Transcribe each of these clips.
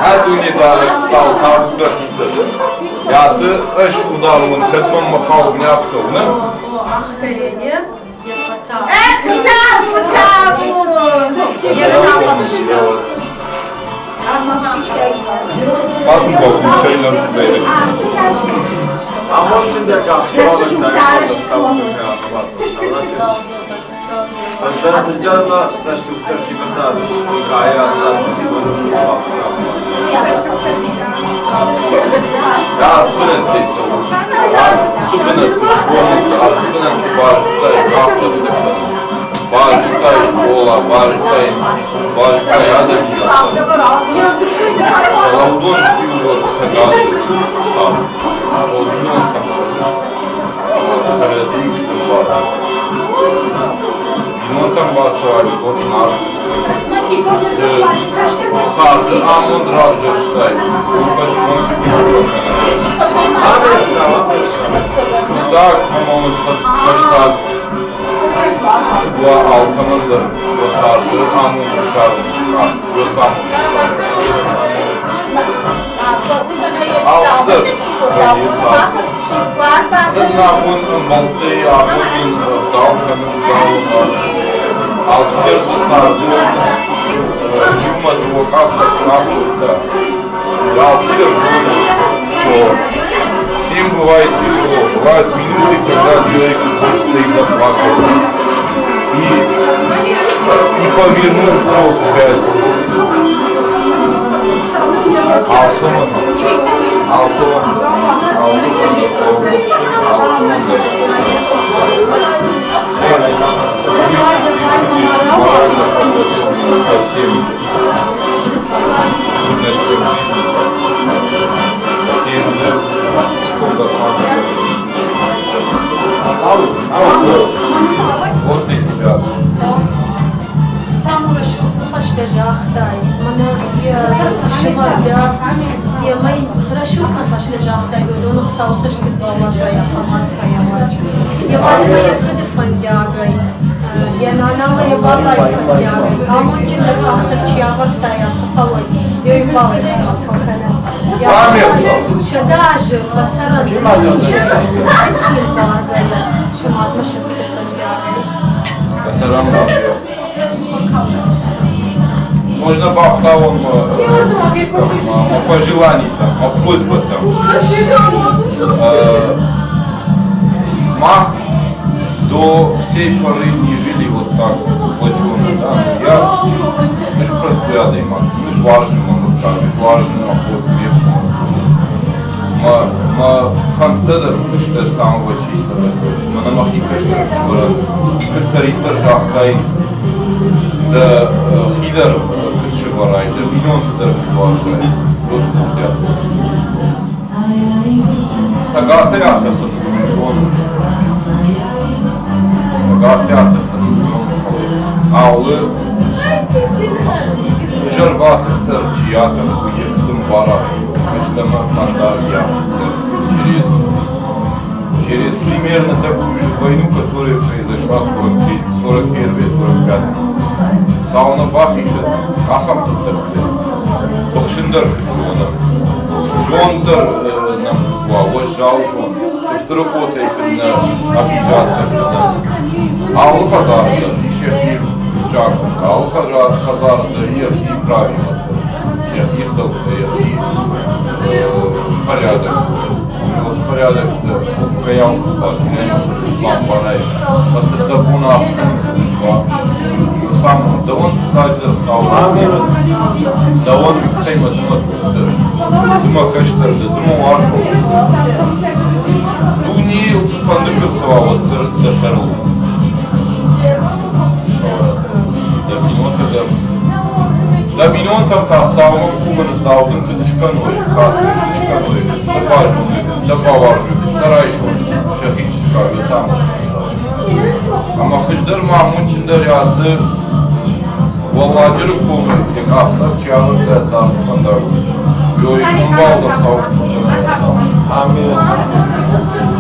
هاتوني دارك صالحة وقصة ياسر اش ودارون كتمم مخاو بنافتونا أختيني يا فتاة فتاة Basın bakın şeyler böyle. Ama için de kalktı. Ben ricamla taşıklar çıkmasadı. Kaya aslan Ya asbının teyze olur. Subının kuşkuğunlukta asbının bağışıkta kapsastıkta. Bağışıkta şkola, bağışıkta institut, bağışıkta yadır yasa. Lavdon şkuyur sakatı sağ. Odunun kapsası. Karezin var. Binontan basıvali korknar. Sardı amon ravjırştay. Ukaşman kütüyor. Zak tamamı saçlar. Bu altanındır. Bu sardı amon şarmış. Bu samın. Altıdır. Amon baltayı amon dağılkanız dağılkanız. Altıdır sardı. Юмор его как-то работа. Я алчидер живу, что всем бывает тяжело. Бывают минуты, когда человеку хочется и заплакать. И повернуться вспять. Алсымын. Ко всем трудностям жизни. После тебя. Там урашук хашта жахтай. Мана я шимада. Я май срашук хашта жахтай. Годон хсаусаш бедбала жая хаман фаямач. Я вазма я фидфандягай. Я нанама я бабай фандягай. Камон джинер кахсарчиявак тая сахавай. Я ебалай сахавкана. Шадажи фасаран. Асир баргай. Шамат машин фидфандягай. Фасаран баргай. Можно бахтавон пожеланий там, просьба там. Мах до сей поры не жили вот так сплоченно, да. Я ж простой мах, мы ж важны махутка, мы ж важны махут, ма фантедер, что самого чистого, ма на махи конечно шкура, картаритер жахтай, да хидер кытшеварай, да миллион хидер кытважай, роскудя. Сагатырята хыдзон. Сагатырята хыдзон. Аулы жырватыктыр, чиятыр, уектым бараш. Мечтама фантазия. Через примерно такую же войну, которая произошла в 41-45. Сауна Бахиша, Ахам Тутарты, Бахшиндар Качуана, Жонтар нам вот жал жон, то есть работает на обижаться. Ал-Хазарда, еще мир Джаком, Ал-Хазарда, их и правила, их толсы, их порядок. Порядок, каял, вам парай, посадабуна, сам, да он саждер сауна, да он тема дума каштар, дума важно, дуни суханды красава, вот до шарлу, да минота tam taxavımı kumunuz dağıdın kıdışkan oyu, kıdışkan oyu, da bajunu, da bavarju, da rayşonu, şehit çıkardı tamam. Ama Hıcdır Mahmud Çinderyası Vallacırık konu, tek ahsar çağırır da sardı fandar. Yoyunun balda savuk Amin.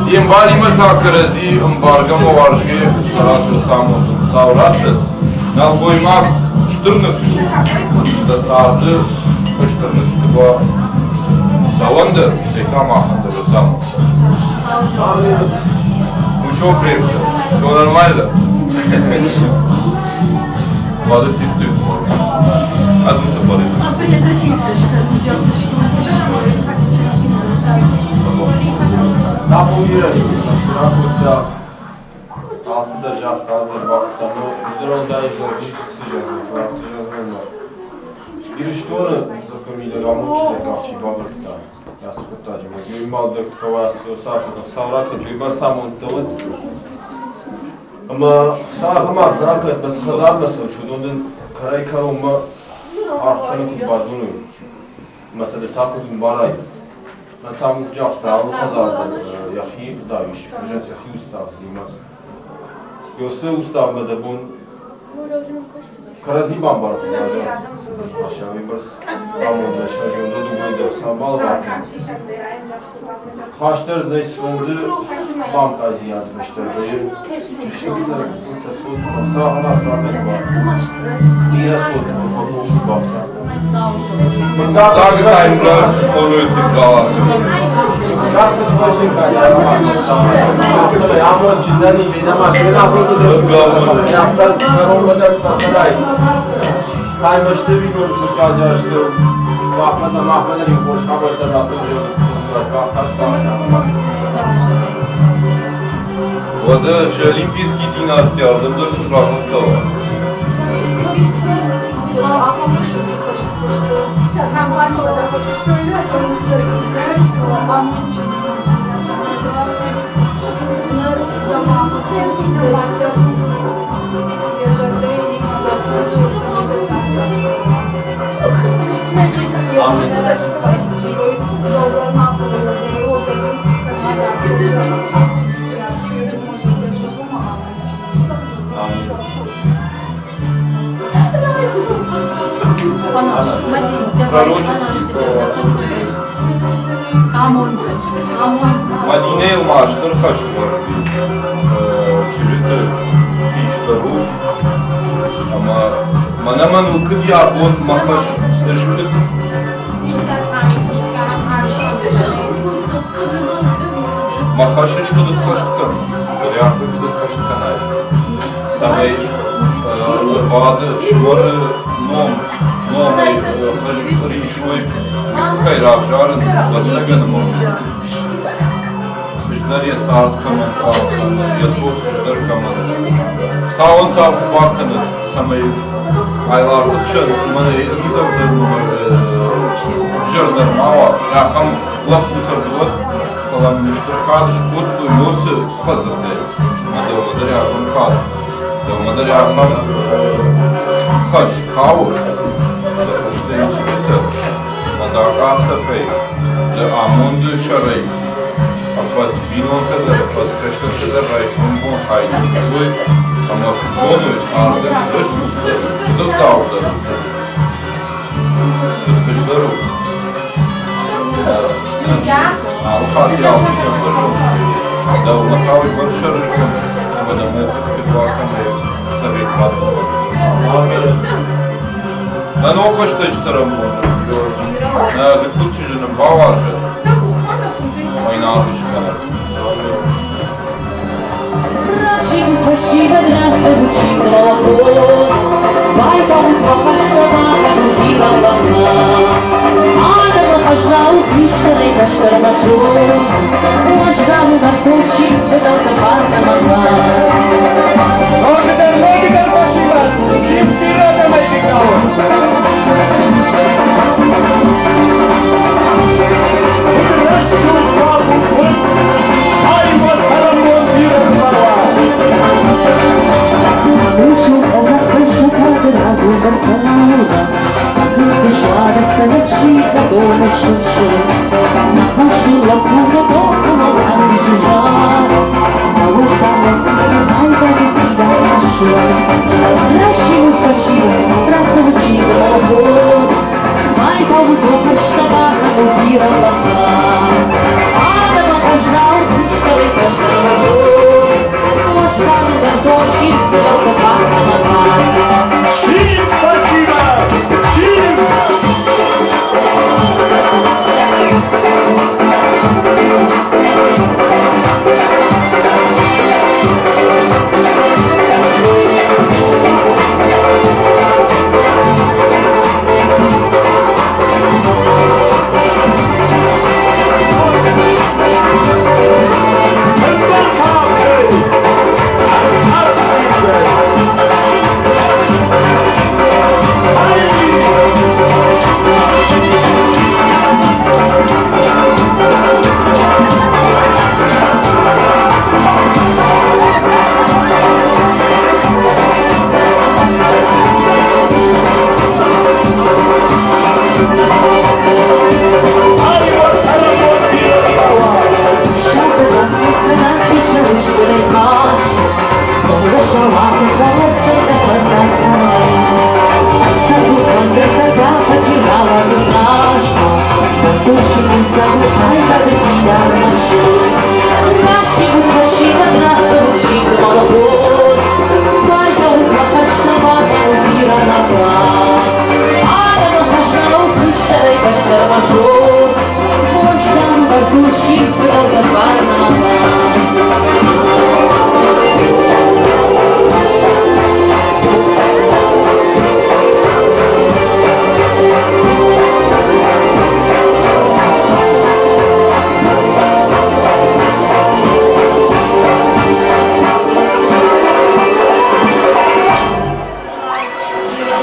Diyem valime takırızı, ımbarga muvarjı, saratı samudun savratı. Nal boymak çıtırnık şu. İşte sardı, çıtırnık şu bu. Davandır, işte tam ahındır o samud. Mucho preso, все нормально. Воды пить Одну собой. Tam bu yere şurada aslında jahtadır bakıştan o zdrozdayız Giriş doğru zakomile ramuçle kapçı balıkta. Я спитаю, ми мали докторацію сафу, саврати, либо сам он тут. Ama sağma bırakıp bas kazanmasın şu donun karay karoma artçanı kubazunu. Mesela takım baray. Ben tam ucakta o kazandı. Yahi daviş. Hocam yahi ustav zima. Yoksa ustav da bun Karazimam var yani. Aşağı bir bas. Tamam da şarjı da duyuyor. Sabah var. Haşter здесь фонды банка зияд бештер. Şimdi bu tasavvuf sağına bırakın var. Niye sordun? Zagıtayımlar onu çıktılar. Kapıç başın kayar. Ama cidden iyi ama şöyle yapıyordu. Hafta karolmadan fasaray. Kaymıştı bir gördük kaçıştı. Vakfada mahvelerin boş haberler rastlıyor. Вода ще олимпийский династия, алдымда шырафытса var. Madine yılmaştır kaşı var. Çocuklar işleri ama manaman ılkı diye abon makaş ışkıt. Makaş ışkıdık kaştıkan. Riyaklı gıdık kaştıkan ayı. Samay vadı şuvarı nom хожу речной, хайрав жарен, ватсаганом он. Хождаре саат каман палсан, ясот хождар каман. Саун так баканы самай айларды чын, мана ризавдар жырдар мава, рахам лап утарзыват, калам мештар кадыш кутту йосы фазырды. Мадавадар яхам кад. Давадар яхам хаш, хаур. Madağ safay, de amundu şaray. Apat binon kadar, apat kaşlar kadar rayşon bon haydi. Soy, ama bonu sardı, rışı, dık dağıldı. Dıkışları. Alfat yalçı yapışı. Da ulakavi barışarışkı. Ama da muhut kıtvasan sarayı kadar. Amin. Ben o kaçta çıtaram bunu. Gıtsıl çocuğunun bavarcı. Oyna almış kadar. Şimdi taşıyla dirense bu çiğde olur. Baydan kafasına bir Allah'la. Adamı kaçla uçmuşları kaçlarıma şur. Ulaşkanı da koşu ve dalga parmamaklar. Medical başılar. İftira demek ki Uşum azak kaşı kaldır, adımdan kanalda.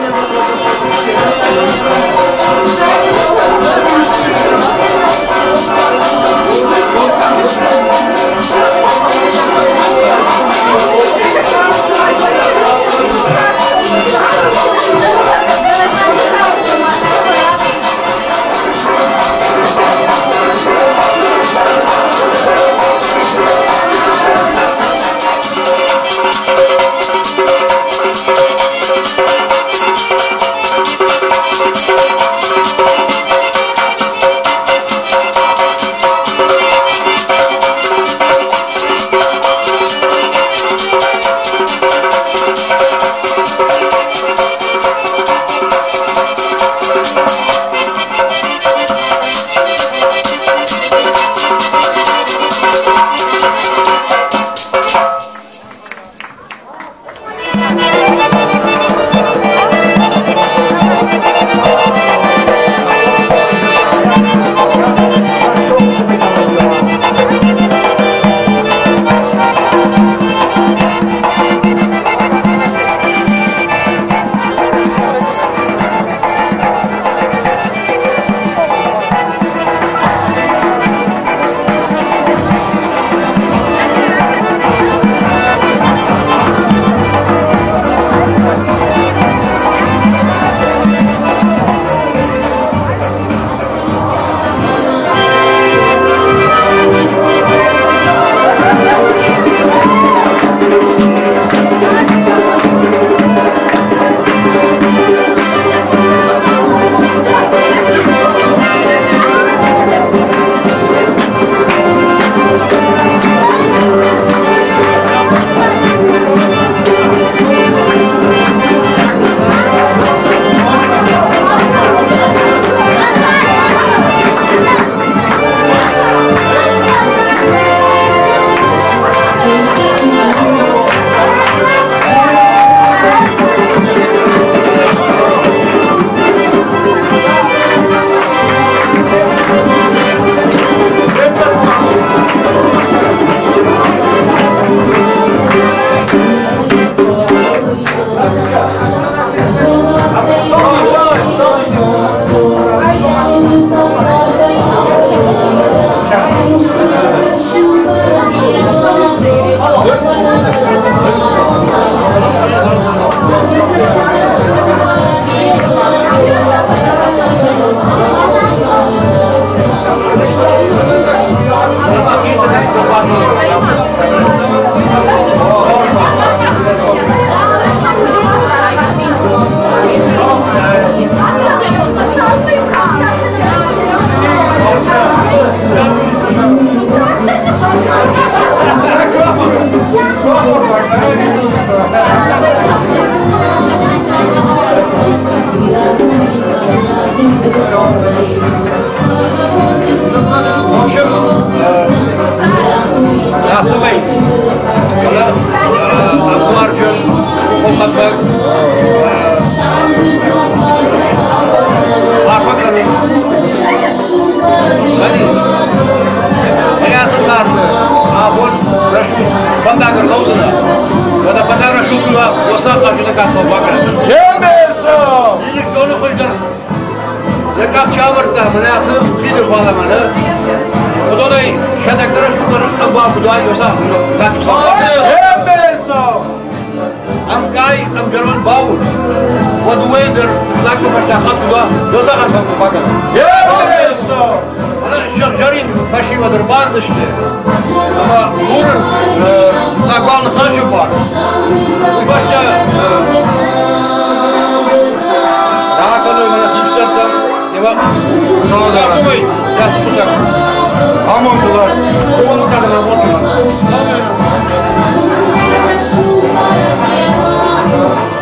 Never de ca să o facă. E mesă! Ești unul cu el. De cap ce avărtă, mânea să fii de boală, mână. Cu doamne, și a declară și cu rândă babă, doamne, eu s-am, dacă s-a facă. E mesă! Am cai, am german baul. What the weather, dacă mă știa hapul, doamne, eu s-a ca să facă. E mesă! Жарин пошива дербанды шли. Ama Лурен саглавны хажы бар. Başta daha kalır bana hipsterden. Devam. Sonra koy. Yas putak. Aman dolar. Onu kadar aman.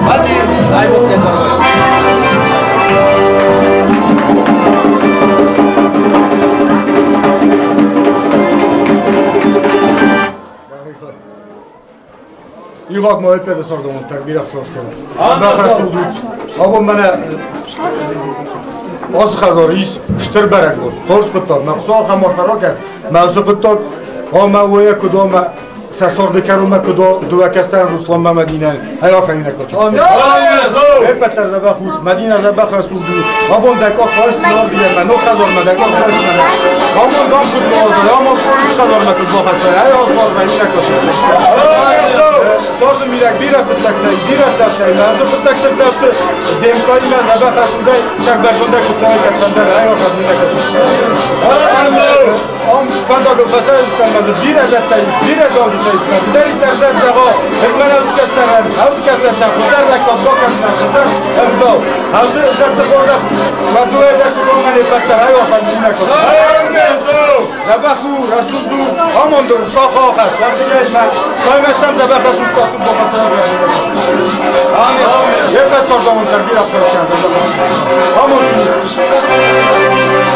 Hadi, haydi sen. Irak mı öpede sordum onu takbir afsostum. Bakra sudu. Abon bana az khazoriz shtir barak بود. Forz quttab. Maqsad hamortarokat. Mavzu quttab. Ama oya kudoma ساسورد کرومه کدو دو کستان رسول مدینه ای آفرین کچه. آمین. بهتر زبان خود مدینه زبان رسول دو. آبون دکا خواست نبیه من نخذار مدکا خواست نه. آمون دام کد بازه آمون خواست خذار مکد باخته ای آسوار مدینه کچه. ساز میرک بیرک بتکتی بیرک داشته لازم بتکتی داشته دیم کاری من زبان رسول دای سر برشونده کچای کتنده ای آفرین کچه. آم فدا گفته است که بیرک داشته بیرک داشته داری درزد زغا از من از کسترن از کسترن خودر نکات با کسترن خودر اقدام از زد بارد و دوه در کدام من بکتر های آخر می نکات زبخو رسول دو همان دو کاخ آخر وقتی که من قایمشتم زبخ رسول کاتو با خسر یه قد سردامون تربیر افسار کرد همان دو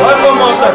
های با ماسر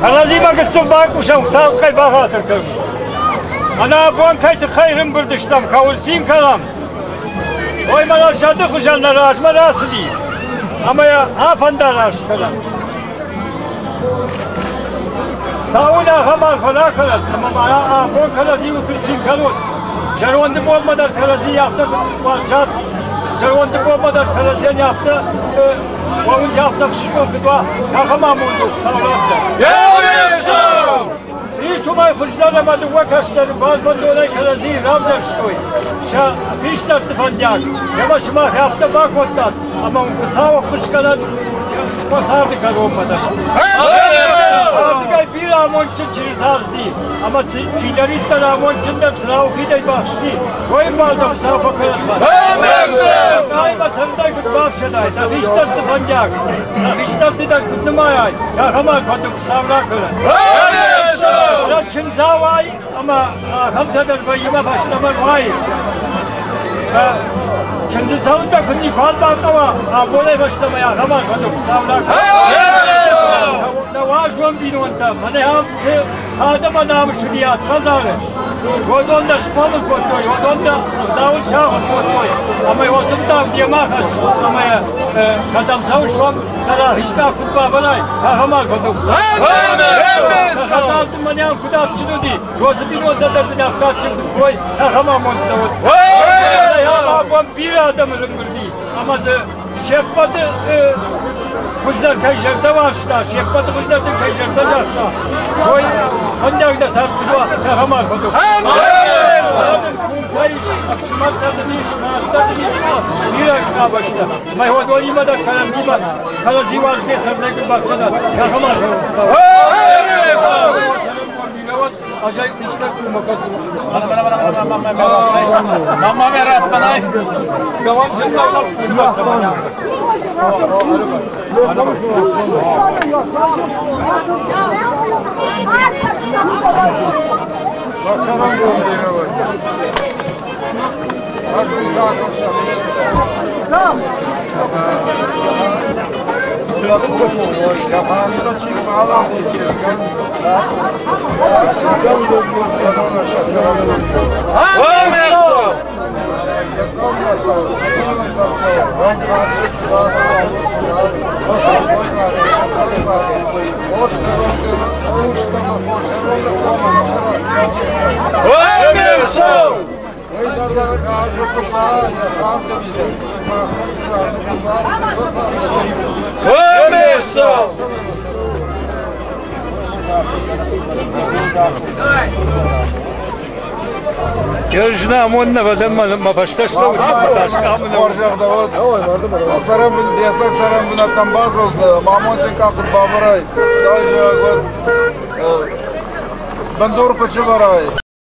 Alazi bakıştık bakmışam sağ kay bahadır kım. Ana bu an kayıt kayrım bırdışlam kavulsin kalam. Oyman aşağıda kuşanları açma rası değil. Ama ya hafanda rası kalam. Sağına hamar falan kalam. Ama bana bu kalazi ukutsin kalot. Şervandı bu olmadan kalazi yaptı. Varşat. Şervandı bu olmadan kalazi yaptı. Onun yaptık şişko kıdva. Yakamam olduk sağlıkta. Yavrum! Siz şumay fıçlarlamadı vakasları bazı olay kalazi ramzar ştoy. Şa piştartı fanyak. Yama şuma hafta bakottan. Ama sağ o fıçkalan basardı kar olmadan. Artık bir amonçun çırtaz değil. Ama çileritler amonçundan sınav fidey bakşti. Koyun baldım sınav fakarat var. Sayma sarıday kut bakşaday. Nakiştartı fanyak. Nakiştartı da kutlumayay. Yakamar koduk sağlar kıran. Çın zavay ama hamzadır bayıma başlamak vay. Çınzı savunda kundi kalmak ama böyle başlamaya yakamar koduk sağlar kıran. Navajvan binonda. Mane hamse adam adamı şuriyas kazarı. Yodonda şpalı kotoy. Yodonda davul şahı kotoy. Ama yozunda diyemahas. Ama kadam savuşvan kara hiçbir kutba banay. Yakamar koduk. Kazardım mane ham kudatçını di. Yozu binonda da bir nafkatçı koy. Yakamar monda. Yakamar bir adamı rımbırdı. Ama şefpadı kuşlar kayışırda varşlar, şefpadı kuşlardan kayışırda varşlar. Koy, ancak da sarkıdua, yakamar koduk. Sadın kum kayış, akşımat sadın iş, naştadın iş, bir akşına başla. Mayhodo ima da karantima, karanti varşke sarnayı bakşalar, yakamar koduk. Acayip işler kurmak Mamma merat banay. Gavan çınlardan kurmak zaman. Yarışına amonna vadan ma baştaşla uçma taşka amına. Orjaq da var. Saram bu yasak saram bundan bazı olsa mamonca kalkıp babaray. Çay çay got. Ben doğru kaçı varay.